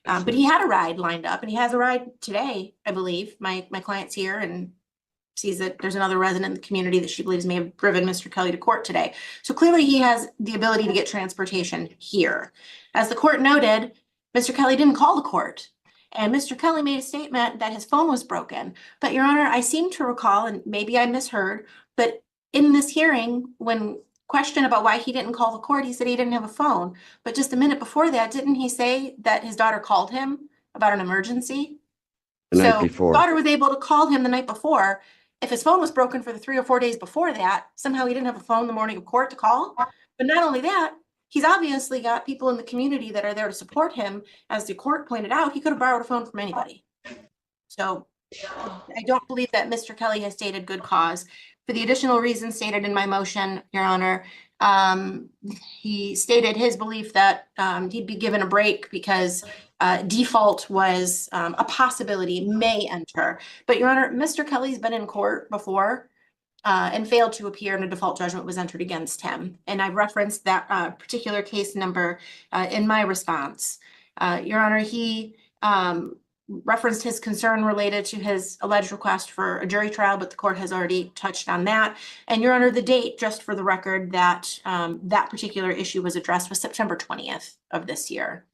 But he had a ride lined up, and he has a ride today, I believe. My client's here and sees that there's another resident in the community that she believes may have driven Mr. Kelly to court today. So clearly he has the ability to get transportation here. As the court noted, Mr. Kelly didn't call the court. And Mr. Kelly made a statement that his phone was broken. But Your Honor, I seem to recall, and maybe I misheard, but in this hearing, when questioned about why he didn't call the court, he said he didn't have a phone. But just a minute before that, didn't he say that his daughter called him about an emergency? The night before. Daughter was able to call him the night before. If his phone was broken for the 3 or 4 days before that, somehow he didn't have a phone the morning of court to call. But not only that, he's obviously got people in the community that are there to support him. As the court pointed out, he could have borrowed a phone from anybody. So I don't believe that Mr. Kelly has stated good cause. For the additional reasons stated in my motion, Your Honor, he stated his belief that he'd be given a break because default was a possibility, may enter. But Your Honor, Mr. Kelly's been in court before and failed to appear, and a default judgment was entered against him. And I referenced that particular case number in my response. Your Honor, he referenced his concern related to his alleged request for a jury trial, but the court has already touched on that. And Your Honor, the date, just for the record, that that particular issue was addressed was September 20th of this year.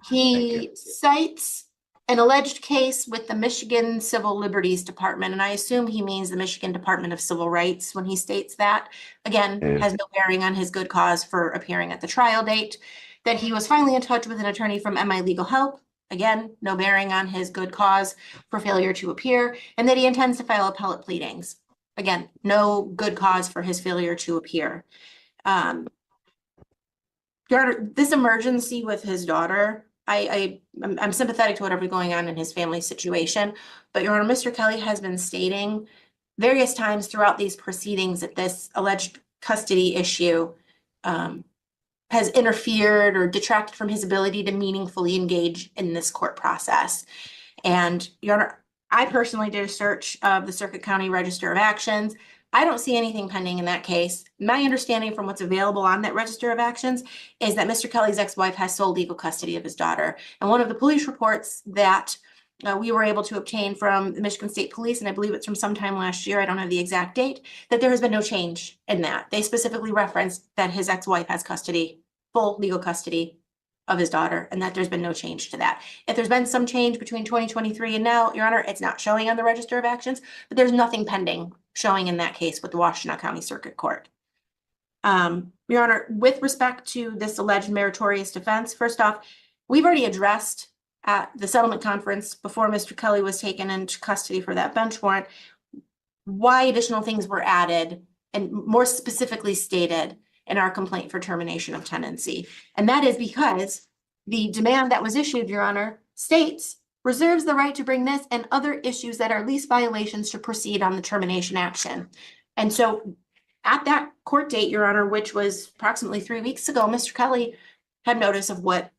He cites an alleged case with the Michigan Civil Liberties Department, and I assume he means the Michigan Department of Civil Rights when he states that. Again, has no bearing on his good cause for appearing at the trial date. That he was finally in touch with an attorney from MI Legal Help. Again, no bearing on his good cause for failure to appear, and that he intends to file appellate pleadings. Again, no good cause for his failure to appear. Your Honor, this emergency with his daughter, I'm sympathetic to whatever's going on in his family situation, but Your Honor, Mr. Kelly has been stating various times throughout these proceedings that this alleged custody issue has interfered or detracted from his ability to meaningfully engage in this court process. And Your Honor, I personally did a search of the Circuit County Register of Actions. I don't see anything pending in that case. My understanding from what's available on that Register of Actions is that Mr. Kelly's ex-wife has sole legal custody of his daughter. And one of the police reports that we were able to obtain from the Michigan State Police, and I believe it's from sometime last year, I don't have the exact date, that there has been no change in that. They specifically referenced that his ex-wife has custody, full legal custody of his daughter, and that there's been no change to that. If there's been some change between 2023 and now, Your Honor, it's not showing on the Register of Actions, but there's nothing pending showing in that case with the Washtenaw County Circuit Court. Your Honor, with respect to this alleged meritorious defense, first off, we've already addressed at the settlement conference before Mr. Kelly was taken into custody for that bench warrant, why additional things were added and more specifically stated in our complaint for termination of tenancy. And that is because the demand that was issued, Your Honor, states reserves the right to bring this and other issues that are lease violations to proceed on the termination action. And so at that court date, Your Honor, which was approximately 3 weeks ago, Mr. Kelly had notice of what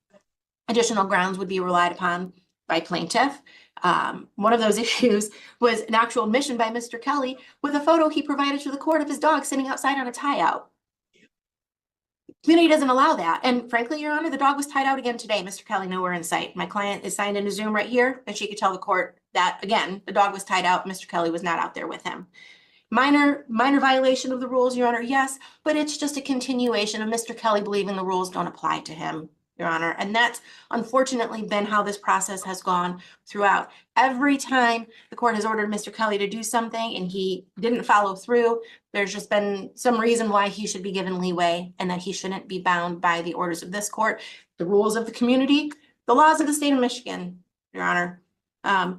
additional grounds would be relied upon by plaintiff. One of those issues was an actual admission by Mr. Kelly with a photo he provided to the court of his dog sitting outside on a tie out. Community doesn't allow that. And frankly, Your Honor, the dog was tied out again today. Mr. Kelly nowhere in sight. My client is signed into Zoom right here, and she could tell the court that, again, the dog was tied out. Mr. Kelly was not out there with him. Minor violation of the rules, Your Honor, yes, but it's just a continuation of Mr. Kelly believing the rules don't apply to him, Your Honor. And that's unfortunately been how this process has gone throughout. Every time the court has ordered Mr. Kelly to do something and he didn't follow through, there's just been some reason why he should be given leeway and that he shouldn't be bound by the orders of this court, the rules of the community, the laws of the state of Michigan, Your Honor.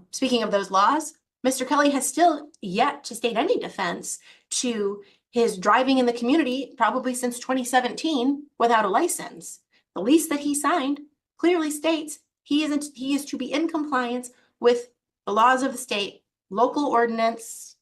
Speaking of those laws, Mr. Kelly has still yet to state any defense to his driving in the community, probably since 2017, without a license. The lease that he signed clearly states he is to be in compliance with the laws of the state, local ordinance,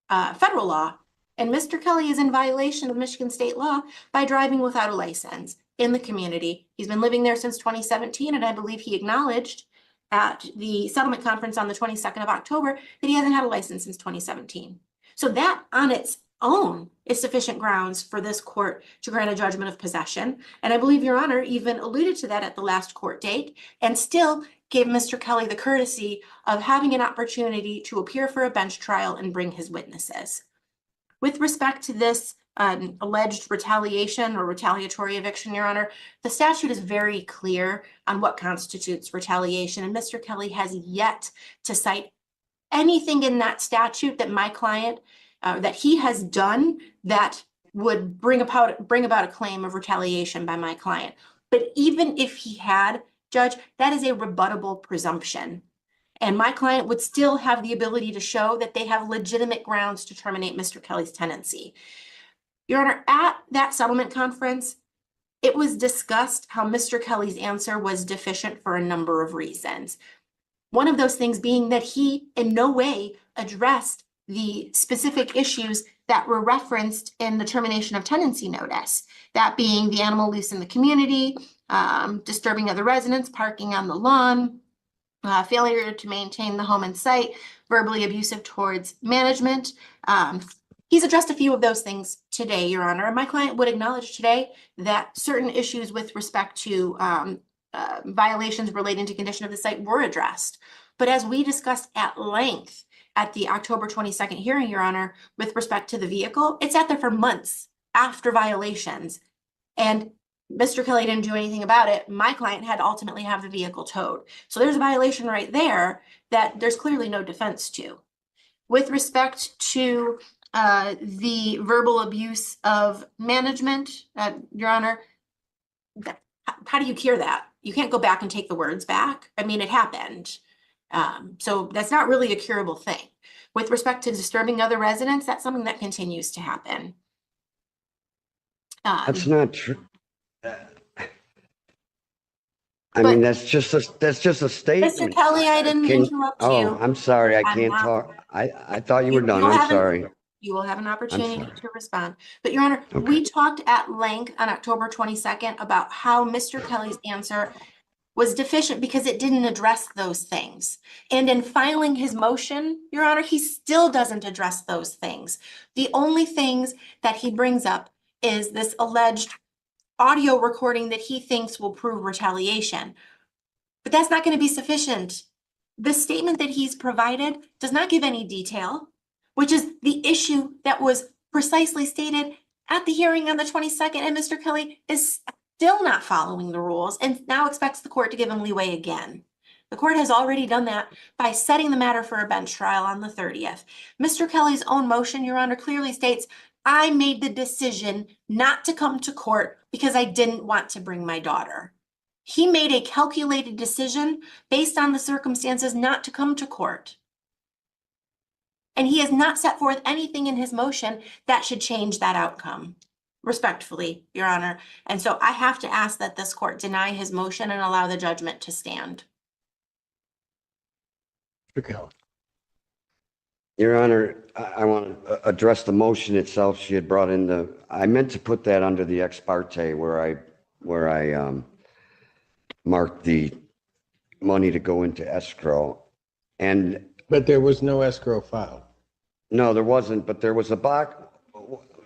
federal law. And Mr. Kelly is in violation of Michigan state law by driving without a license in the community. He's been living there since 2017, and I believe he acknowledged at the settlement conference on the 22nd of October that he hasn't had a license since 2017. So that on its own is sufficient grounds for this court to grant a judgment of possession. And I believe Your Honor even alluded to that at the last court date and still gave Mr. Kelly the courtesy of having an opportunity to appear for a bench trial and bring his witnesses. With respect to this alleged retaliation or retaliatory eviction, Your Honor, the statute is very clear on what constitutes retaliation, and Mr. Kelly has yet to cite anything in that statute that my client, that he has done that would bring about a claim of retaliation by my client. But even if he had, Judge, that is a rebuttable presumption. And my client would still have the ability to show that they have legitimate grounds to terminate Mr. Kelly's tenancy. Your Honor, at that settlement conference, it was discussed how Mr. Kelly's answer was deficient for a number of reasons. One of those things being that he in no way addressed the specific issues that were referenced in the termination of tenancy notice, that being the animal loose in the community, disturbing other residents, parking on the lawn, failure to maintain the home and site, verbally abusive towards management. He's addressed a few of those things today, Your Honor. And my client would acknowledge today that certain issues with respect to violations relating to condition of the site were addressed. But as we discussed at length at the October 22nd hearing, Your Honor, with respect to the vehicle, it sat there for months after violations. And Mr. Kelly didn't do anything about it. My client had to ultimately have the vehicle towed. So there's a violation right there that there's clearly no defense to. With respect to the verbal abuse of management, Your Honor, how do you cure that? You can't go back and take the words back. I mean, it happened. So that's not really a curable thing. With respect to disturbing other residents, that's something that continues to happen. That's not true. I mean, that's just a statement. Mr. Kelly, I didn't interrupt you. Oh, I'm sorry. I can't talk. I thought you were done. I'm sorry. You will have an opportunity to respond. But Your Honor, we talked at length on October 22nd about how Mr. Kelly's answer was deficient because it didn't address those things. And in filing his motion, Your Honor, he still doesn't address those things. The only things that he brings up is this alleged audio recording that he thinks will prove retaliation. But that's not going to be sufficient. The statement that he's provided does not give any detail, which is the issue that was precisely stated at the hearing on the 22nd. And Mr. Kelly is still not following the rules and now expects the court to give him leeway again. The court has already done that by setting the matter for a bench trial on the 30th. Mr. Kelly's own motion, Your Honor, clearly states, I made the decision not to come to court because I didn't want to bring my daughter. He made a calculated decision based on the circumstances not to come to court. And he has not set forth anything in his motion that should change that outcome. Respectfully, Your Honor. And so I have to ask that this court deny his motion and allow the judgment to stand. Your Honor, I want to address the motion itself. She had brought in I meant to put that under the ex parte where I marked the money to go into escrow. But there was no escrow filed. No, there wasn't, but there was a box.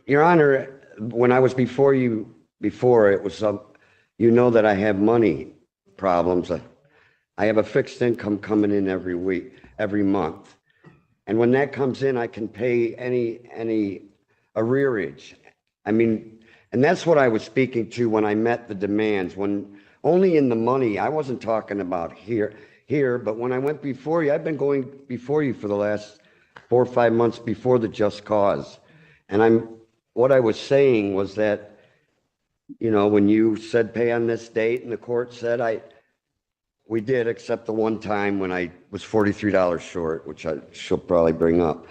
Your Honor, when I was before you, it was, you know that I have money problems. I have a fixed income coming in every month. And when that comes in, I can pay any arrearage. I mean, and that's what I was speaking to when I met the demands, when only in the money. I wasn't talking about here, but when I went before you, I've been going before you for the last 4 or 5 months before the just cause. And what I was saying was that, you know, when you said pay on this date and the court said we did, except the one time when I was $43 short, which she'll probably bring up.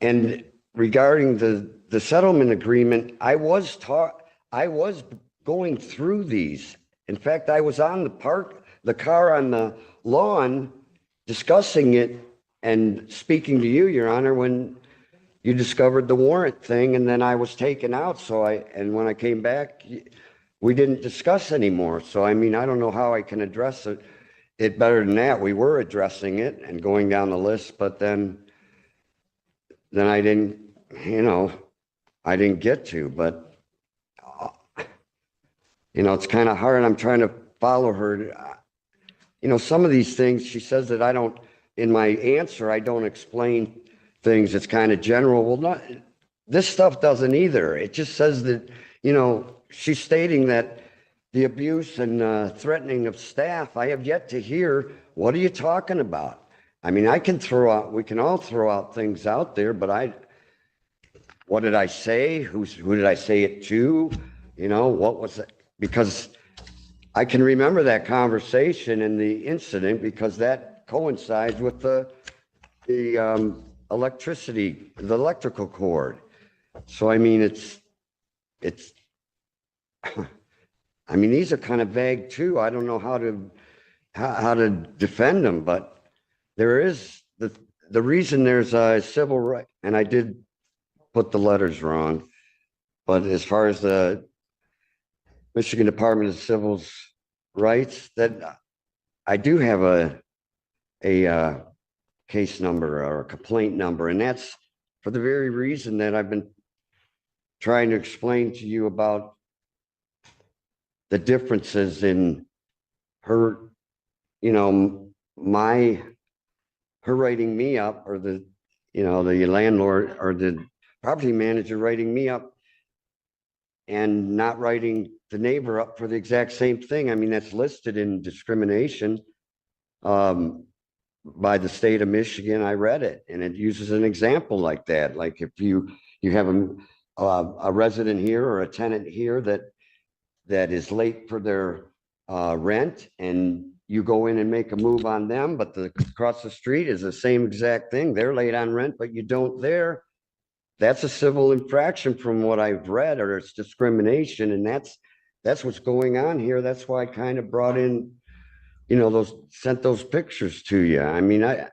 And regarding the settlement agreement, I was going through these. In fact, I was on the car on the lawn discussing it and speaking to you, Your Honor, when you discovered the warrant thing, and then I was taken out. And when I came back, we didn't discuss anymore. So, I mean, I don't know how I can address it better than that. We were addressing it and going down the list, but then I didn't I didn't get to, but it's kind of hard. I'm trying to follow her. Some of these things, she says that in my answer, I don't explain things. It's kind of general. Well, this stuff doesn't either. It just says that, she's stating that the abuse and threatening of staff, I have yet to hear, what are you talking about? I mean, we can all throw out things out there, but what did I say? Who did I say it to? What was it? Because I can remember that conversation and the incident because that coincides with the electrical cord. So, I mean, these are kind of vague too. I don't know how to defend them, but there is the reason there's a civil right, and I did put the letters wrong, but as far as the Michigan Department of Civil Rights, that I do have a case number or a complaint number, and that's for the very reason that I've been trying to explain to you about the differences in her, her writing me up, or the landlord or the property manager writing me up and not writing the neighbor up for the exact same thing. I mean, that's listed in discrimination by the state of Michigan. I read it, and it uses an example like that. Like if you have a resident here or a tenant here that is late for their rent, and you go in and make a move on them, but across the street is the same exact thing. They're late on rent, but you don't there. That's a civil infraction from what I've read, or it's discrimination. And that's what's going on here. That's why I kind of brought in, sent those pictures to you. I mean, and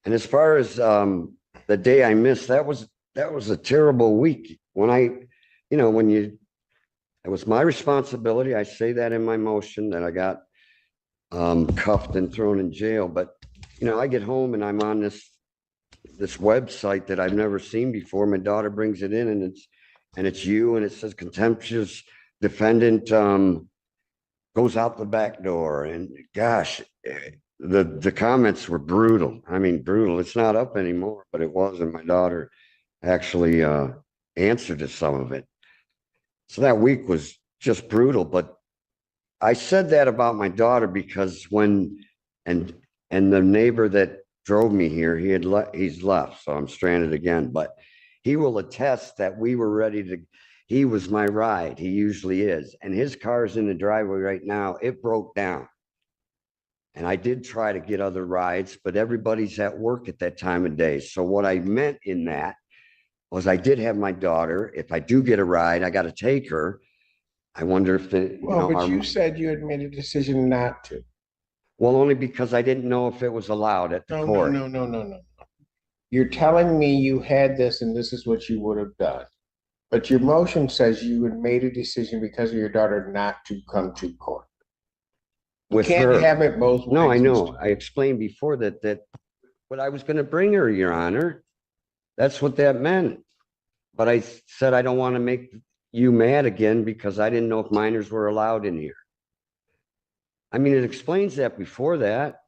as far as the day I missed, that was a terrible week. It was my responsibility. I say that in my motion that I got cuffed and thrown in jail. But, I get home and I'm on this website that I've never seen before. My daughter brings it in, and it's you, and it says contemptuous defendant goes out the back door. And gosh, the comments were brutal. I mean, brutal. It's not up anymore, but it was, and my daughter actually answered to some of it. So that week was just brutal. But I said that about my daughter because and the neighbor that drove me here, he's left, so I'm stranded again. But he will attest that we were ready to. He was my ride. He usually is, and his car's in the driveway right now. It broke down, and I did try to get other rides, but everybody's at work at that time of day. So what I meant in that was I did have my daughter. If I do get a ride, I got to take her. I wonder if you said you had made a decision not to. Well, only because I didn't know if it was allowed at the court. No. You're telling me you had this and this is what you would have done. But your motion says you had made a decision because of your daughter not to come to court. With you can't her. Have it both ways. No, I know. I explained before that what I was going to bring her, Your Honor. That's what that meant. But I said I don't want to make you mad again because I didn't know if minors were allowed in here. I mean, it explains that before that.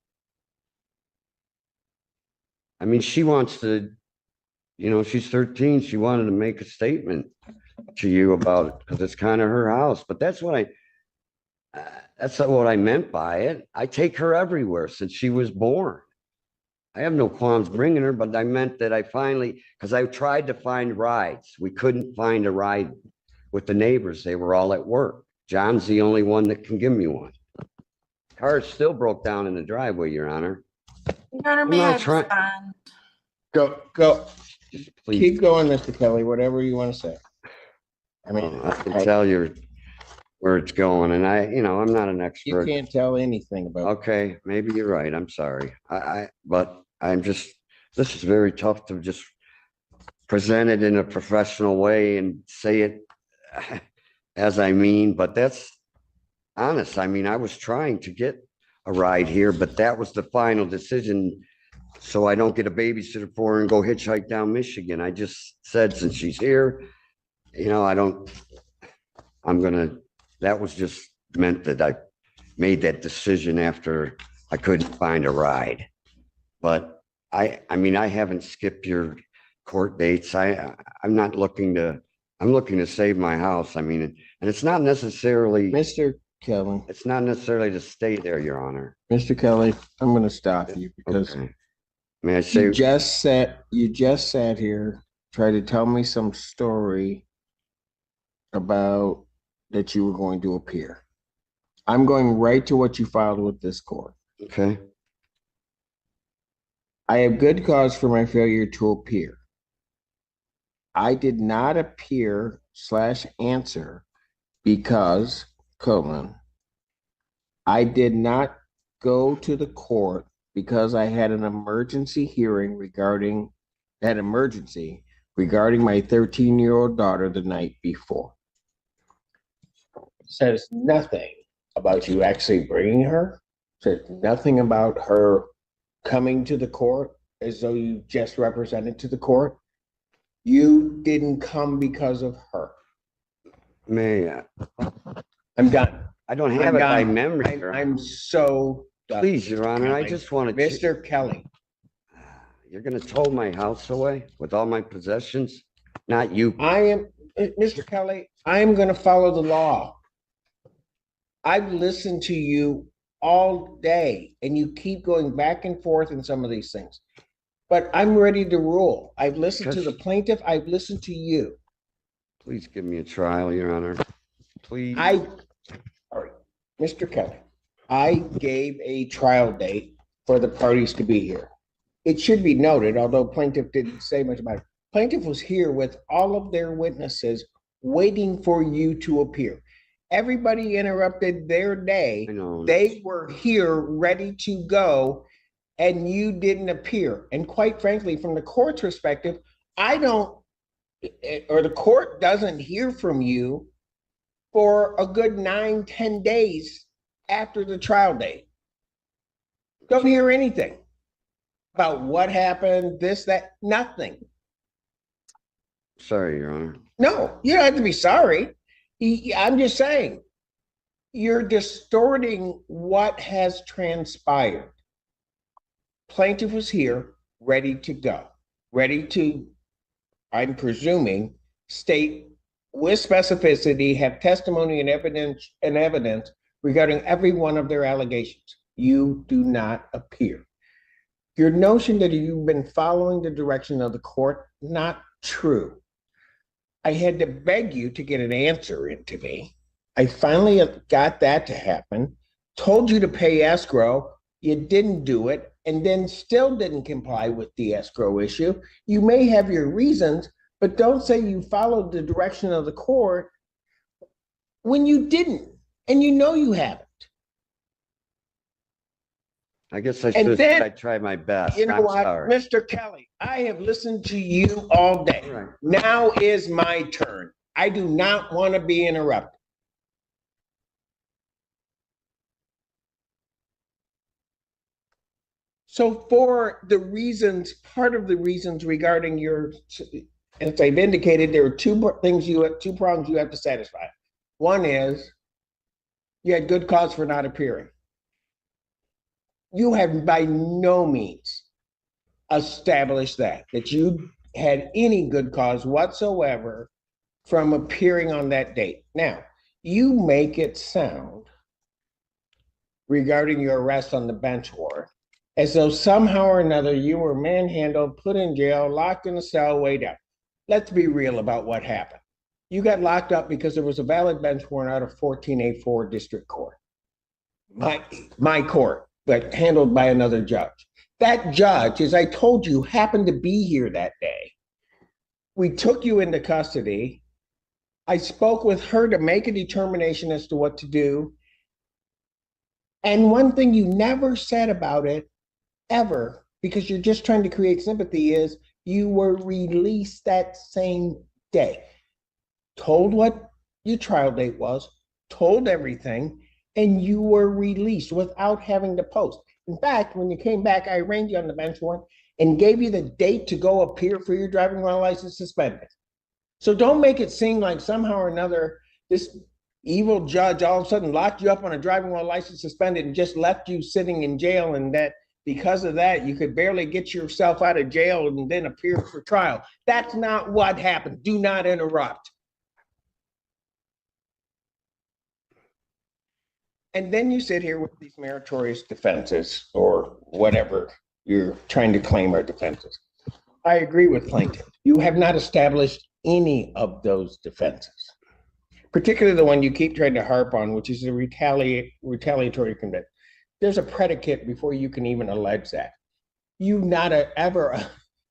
I mean, she wants to, she's 13. She wanted to make a statement to you about it because it's kind of her house. But that's what I meant by it. I take her everywhere since she was born. I have no qualms bringing her, but I meant that because I tried to find rides. We couldn't find a ride with the neighbors. They were all at work. John's the only one that can give me one. Car still broke down in the driveway, Your Honor. Your Honor, may I respond? Go. Please. Keep going, Mr. Kelly, whatever you want to say. I mean, I can tell you where it's going, and I'm not an expert. You can't tell anything about it. Okay, maybe you're right. I'm sorry. But this is very tough to just present it in a professional way and say it as I mean, but that's honest. I mean, I was trying to get a ride here, but that was the final decision so I don't get a babysitter for her and go hitchhike down Michigan. I just said, since she's here, that was just meant that I made that decision after I couldn't find a ride. But I mean, I haven't skipped your court dates. I'm looking to save my house. I mean, and it's not necessarily, Mr. Kelly, it's not necessarily to stay there, Your Honor. Mr. Kelly, I'm going to stop you because Okay. May I say, you just sat here, tried to tell me some story about that you were going to appear. I'm going right to what you filed with this court. okay, I have good cause for my failure to appear. I did not appear / answer because, I did not go to the court because I had an emergency hearing regarding my 13-year-old daughter the night before. Says nothing about you actually bringing her. Says nothing about her coming to the court as though you just represented to the court. You didn't come because of her. I'm done. I don't have it by memory. Your Honor. I'm so done. Please, Your Honor, I just wanted to. Mr. Kelly. You're gonna tow my house away with all my possessions? Not you. Mr. Kelly, I am going to follow the law. I've listened to you all day and you keep going back and forth in some of these things. But I'm ready to rule. I've listened to the plaintiff. I've listened to you. Please give me a trial, Your Honor. Please. All right, Mr. Kelly, I gave a trial date for the parties to be here. It should be noted, although plaintiff didn't say much about it, plaintiff was here with all of their witnesses waiting for you to appear. Everybody interrupted their day. I know. They were here ready to go and you didn't appear. And quite frankly, from the court's perspective, the court doesn't hear from you for a good 9-10 days after the trial date. Don't hear anything about what happened, this, that, nothing. Sorry, Your Honor. No, you don't have to be sorry. I'm just saying, you're distorting what has transpired. Plaintiff was here, ready to go, ready to, I'm presuming, state with specificity, have testimony and evidence regarding every one of their allegations. You do not appear. Your notion that you've been following the direction of the court, not true. I had to beg you to get an answer into me. I finally got that to happen, told you to pay escrow, you didn't do it, and then still didn't comply with the escrow issue. You may have your reasons, but don't say you followed the direction of the court when you didn't, and you know you haven't. I guess I should have tried my best. You know I'm what, sorry. Mr. Kelly, I have listened to you all day. Right. Now is my turn. I do not want to be interrupted. So for the reasons, part of the reasons regarding your, as I've indicated, there are two prongs you have to satisfy. One is you had good cause for not appearing. You have by no means established that you had any good cause whatsoever from appearing on that date. Now, you make it sound regarding your arrest on the bench warrant as though somehow or another you were manhandled, put in jail, locked in a cell, way down. Let's be real about what happened. You got locked up because there was a valid bench warrant out of 14A4 district court. My court, but handled by another judge. That judge, as I told you, happened to be here that day. We took you into custody. I spoke with her to make a determination as to what to do. And one thing you never said about it, ever, because you're just trying to create sympathy, is you were released that same day. Told what your trial date was, told everything, and you were released without having to post. In fact, when you came back, I arraigned you on the bench warrant and gave you the date to go appear for your driving while license suspended. So don't make it seem like somehow or another this evil judge all of a sudden locked you up on a driving while license suspended and just left you sitting in jail, and that because of that you could barely get yourself out of jail and then appear for trial. That's not what happened. Do not interrupt. And then you sit here with these meritorious defenses or whatever you're trying to claim are defenses. I agree with plaintiff. You have not established any of those defenses, particularly the one you keep trying to harp on, which is the retaliatory conviction. There's a predicate before you can even allege that. You've not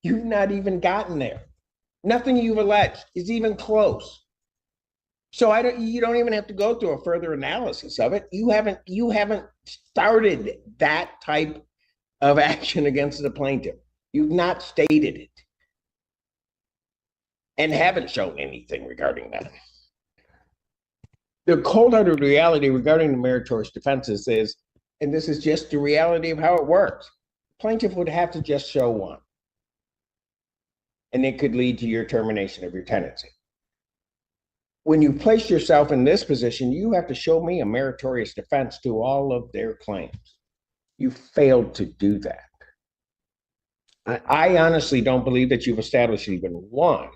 even gotten there. Nothing you've alleged is even close. So you don't even have to go through a further analysis of it. You haven't started that type of action against the plaintiff. You've not stated it and haven't shown anything regarding that. The cold-hearted reality regarding the meritorious defenses is, and this is just the reality of how it works, plaintiff would have to just show one, and it could lead to your termination of your tenancy. When you place yourself in this position, you have to show me a meritorious defense to all of their claims. You failed to do that. I honestly don't believe that you've established even one,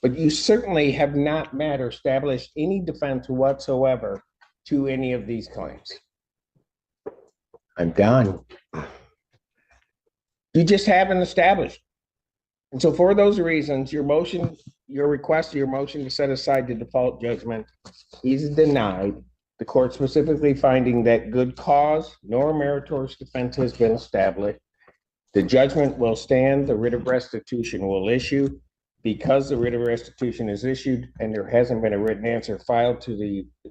but you certainly have not established any defense whatsoever to any of these claims. I'm done. You just haven't established. And so for those reasons, your motion to set aside the default judgment is denied. The court specifically finding that good cause nor meritorious defense has been established. The judgment will stand, the writ of restitution will issue. Because the writ of restitution is issued and there hasn't been a written answer filed to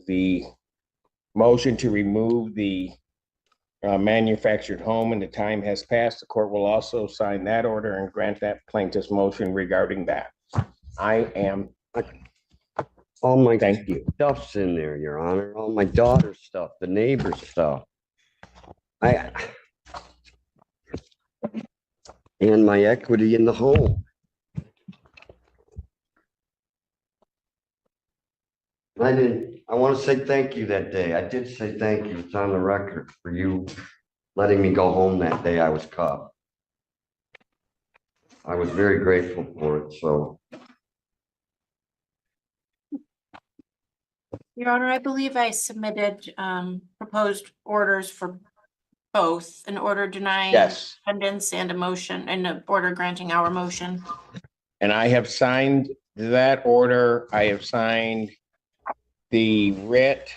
the motion to remove the manufactured home and the time has passed, the court will also sign that order and grant that plaintiff's motion regarding that. I am. All my Thank you. stuff's in there, Your Honor. All my daughter's stuff, the neighbor's stuff. And my equity in the home. I want to say thank you that day. I did say thank you. It's on the record for you letting me go home that day I was caught. I was very grateful for it, so. Your Honor, I believe I submitted proposed orders for both, an order denying Yes. attendance and a motion, and an order granting our motion. And I have signed that order. I have signed the writ,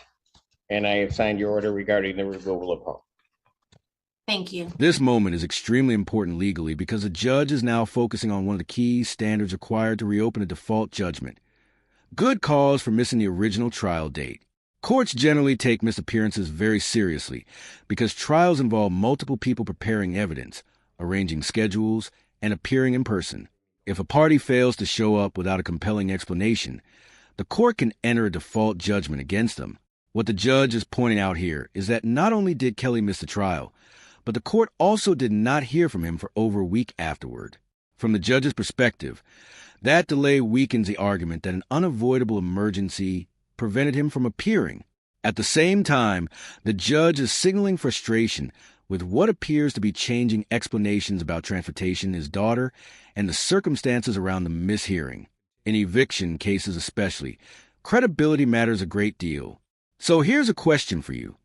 and I have signed your order regarding the removal of home. Thank you. This moment is extremely important legally because the judge is now focusing on one of the key standards required to reopen a default judgment. Good cause for missing the original trial date. Courts generally take misappearances very seriously because trials involve multiple people preparing evidence, arranging schedules, and appearing in person. If a party fails to show up without a compelling explanation, the court can enter a default judgment against them. What the judge is pointing out here is that not only did Kelly miss the trial, but the court also did not hear from him for over a week afterward. From the judge's perspective, that delay weakens the argument that an unavoidable emergency prevented him from appearing. At the same time, the judge is signaling frustration with what appears to be changing explanations about transportation, his daughter, and the circumstances around the mishearing. In eviction cases especially, credibility matters a great deal. So here's a question for you.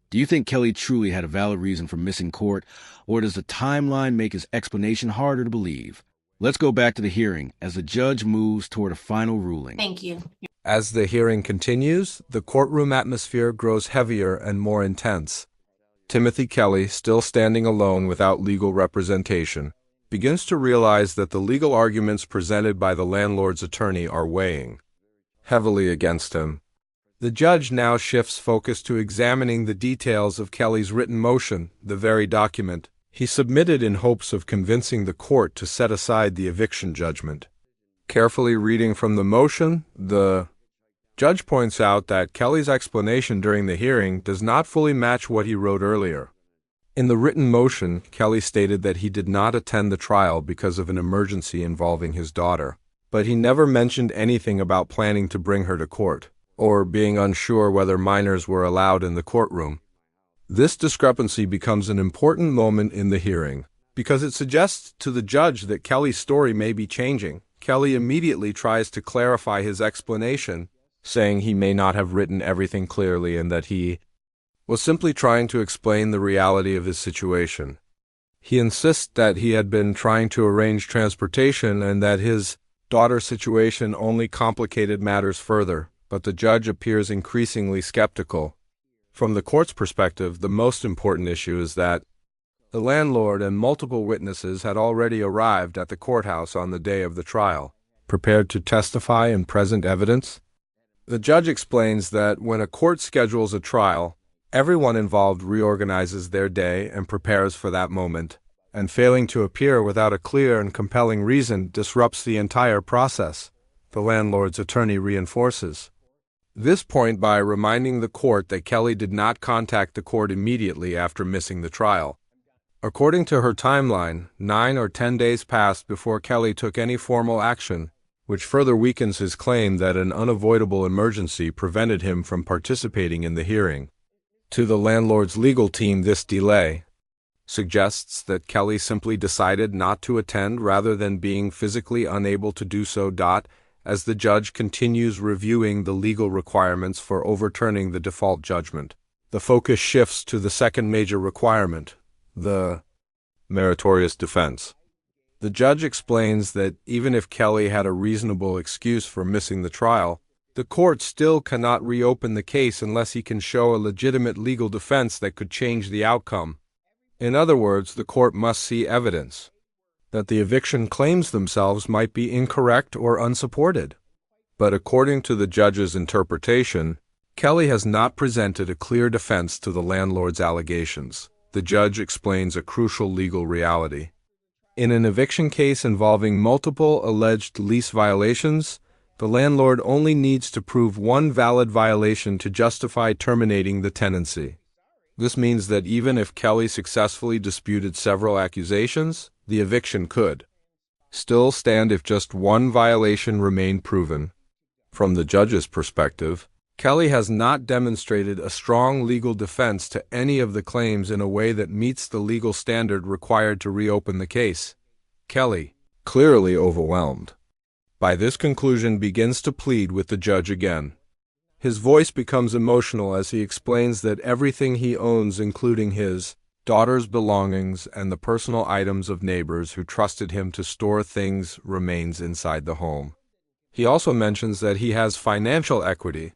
Do you think Kelly truly had a valid reason for missing court, or does the timeline make his explanation harder to believe? Let's go back to the hearing as the judge moves toward a final ruling. Thank you. As the hearing continues, the courtroom atmosphere grows heavier and more intense. Timothy Kelly, still standing alone without legal representation, begins to realize that the legal arguments presented by the landlord's attorney are weighing heavily against him. The judge now shifts focus to examining the details of Kelly's written motion, the very document he submitted in hopes of convincing the court to set aside the eviction judgment. Carefully reading from the motion, the Judge points out that Kelly's explanation during the hearing does not fully match what he wrote earlier. In the written motion, Kelly stated that he did not attend the trial because of an emergency involving his daughter, but he never mentioned anything about planning to bring her to court, or being unsure whether minors were allowed in the courtroom. This discrepancy becomes an important moment in the hearing, because it suggests to the judge that Kelly's story may be changing. Kelly immediately tries to clarify his explanation, saying he may not have written everything clearly and that he was simply trying to explain the reality of his situation. He insists that he had been trying to arrange transportation and that his daughter's situation only complicated matters further, but the judge appears increasingly skeptical. From the court's perspective, the most important issue is that the landlord and multiple witnesses had already arrived at the courthouse on the day of the trial, prepared to testify and present evidence. The judge explains that when a court schedules a trial, everyone involved reorganizes their day and prepares for that moment, and failing to appear without a clear and compelling reason disrupts the entire process, the landlord's attorney reinforces this point by reminding the court that Kelly did not contact the court immediately after missing the trial. According to her timeline, 9 or 10 days passed before Kelly took any formal action, which further weakens his claim that an unavoidable emergency prevented him from participating in the hearing. To the landlord's legal team, this delay suggests that Kelly simply decided not to attend rather than being physically unable to do so. As the judge continues reviewing the legal requirements for overturning the default judgment, the focus shifts to the second major requirement, the meritorious defense. The judge explains that even if Kelly had a reasonable excuse for missing the trial, the court still cannot reopen the case unless he can show a legitimate legal defense that could change the outcome. In other words, the court must see evidence that the eviction claims themselves might be incorrect or unsupported. But according to the judge's interpretation, Kelly has not presented a clear defense to the landlord's allegations. The judge explains a crucial legal reality. In an eviction case involving multiple alleged lease violations, the landlord only needs to prove one valid violation to justify terminating the tenancy. This means that even if Kelly successfully disputed several accusations, the eviction could still stand if just one violation remained proven. From the judge's perspective, Kelly has not demonstrated a strong legal defense to any of the claims in a way that meets the legal standard required to reopen the case. Kelly, clearly overwhelmed by this conclusion, begins to plead with the judge again. His voice becomes emotional as he explains that everything he owns, including his daughter's belongings and the personal items of neighbors who trusted him to store things, remains inside the home. He also mentions that he has financial equity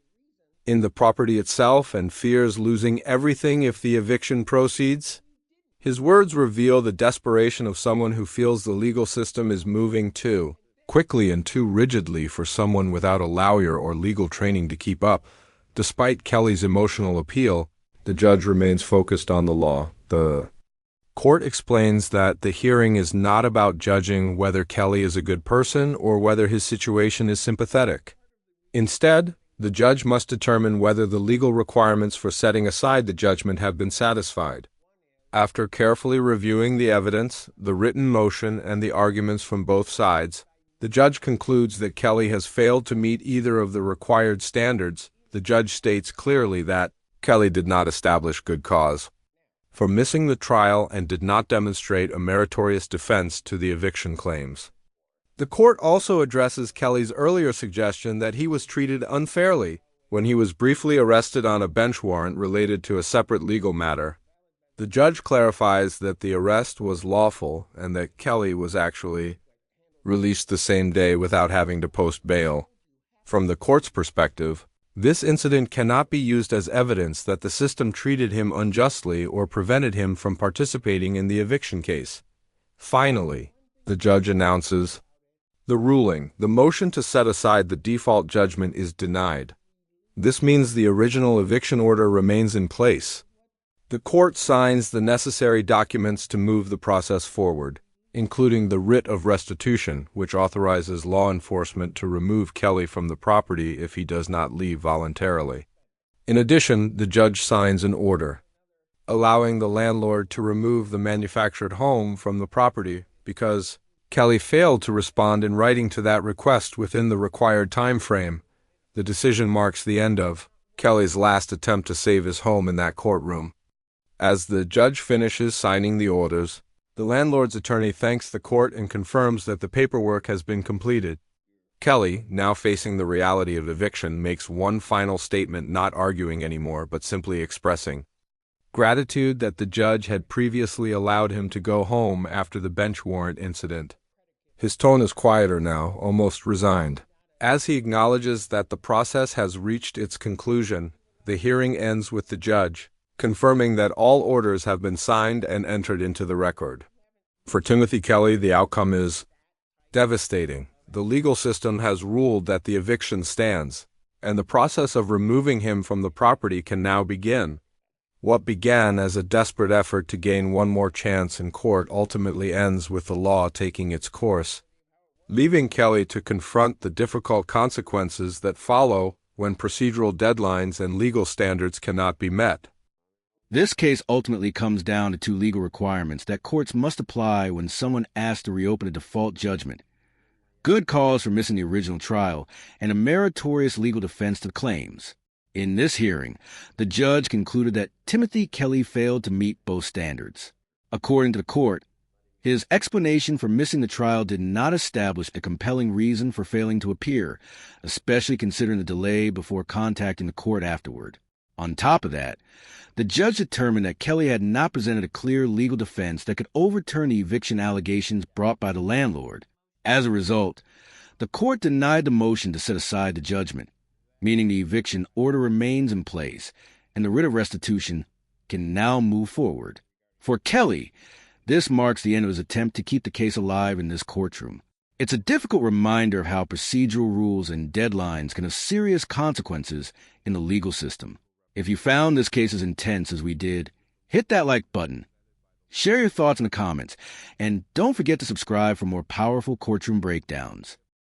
in the property itself and fears losing everything if the eviction proceeds. His words reveal the desperation of someone who feels the legal system is moving too quickly and too rigidly for someone without a lawyer or legal training to keep up. Despite Kelly's emotional appeal, the judge remains focused on the law. The court explains that the hearing is not about judging whether Kelly is a good person or whether his situation is sympathetic. Instead, the judge must determine whether the legal requirements for setting aside the judgment have been satisfied. After carefully reviewing the evidence, the written motion, and the arguments from both sides, the judge concludes that Kelly has failed to meet either of the required standards. The judge states clearly that Kelly did not establish good cause for missing the trial and did not demonstrate a meritorious defense to the eviction claims. The court also addresses Kelly's earlier suggestion that he was treated unfairly when he was briefly arrested on a bench warrant related to a separate legal matter. The judge clarifies that the arrest was lawful and that Kelly was actually released the same day without having to post bail. From the court's perspective, this incident cannot be used as evidence that the system treated him unjustly or prevented him from participating in the eviction case. Finally, the judge announces the ruling. The motion to set aside the default judgment is denied. This means the original eviction order remains in place. The court signs the necessary documents to move the process forward. including the writ of restitution, which authorizes law enforcement to remove Kelly from the property if he does not leave voluntarily. In addition, the judge signs an order allowing the landlord to remove the manufactured home from the property because Kelly failed to respond in writing to that request within the required time frame. The decision marks the end of Kelly's last attempt to save his home in that courtroom. As the judge finishes signing the orders, the landlord's attorney thanks the court and confirms that the paperwork has been completed. Kelly, now facing the reality of eviction, makes one final statement, not arguing anymore, but simply expressing gratitude that the judge had previously allowed him to go home after the bench warrant incident. His tone is quieter now, almost resigned. As he acknowledges that the process has reached its conclusion, the hearing ends with the judge confirming that all orders have been signed and entered into the record. For Timothy Kelly, the outcome is devastating. The legal system has ruled that the eviction stands, and the process of removing him from the property can now begin. What began as a desperate effort to gain one more chance in court ultimately ends with the law taking its course, leaving Kelly to confront the difficult consequences that follow when procedural deadlines and legal standards cannot be met. This case ultimately comes down to two legal requirements that courts must apply when someone asks to reopen a default judgment: good cause for missing the original trial, and a meritorious legal defense to the claims. In this hearing, the judge concluded that Timothy Kelly failed to meet both standards. According to the court, his explanation for missing the trial did not establish a compelling reason for failing to appear, especially considering the delay before contacting the court afterward. On top of that, the judge determined that Kelly had not presented a clear legal defense that could overturn the eviction allegations brought by the landlord. As a result, the court denied the motion to set aside the judgment, meaning the eviction order remains in place and the writ of restitution can now move forward. For Kelly, this marks the end of his attempt to keep the case alive in this courtroom. It's a difficult reminder of how procedural rules and deadlines can have serious consequences in the legal system. If you found this case as intense as we did, hit that like button. Share your thoughts in the comments, and don't forget to subscribe for more powerful courtroom breakdowns.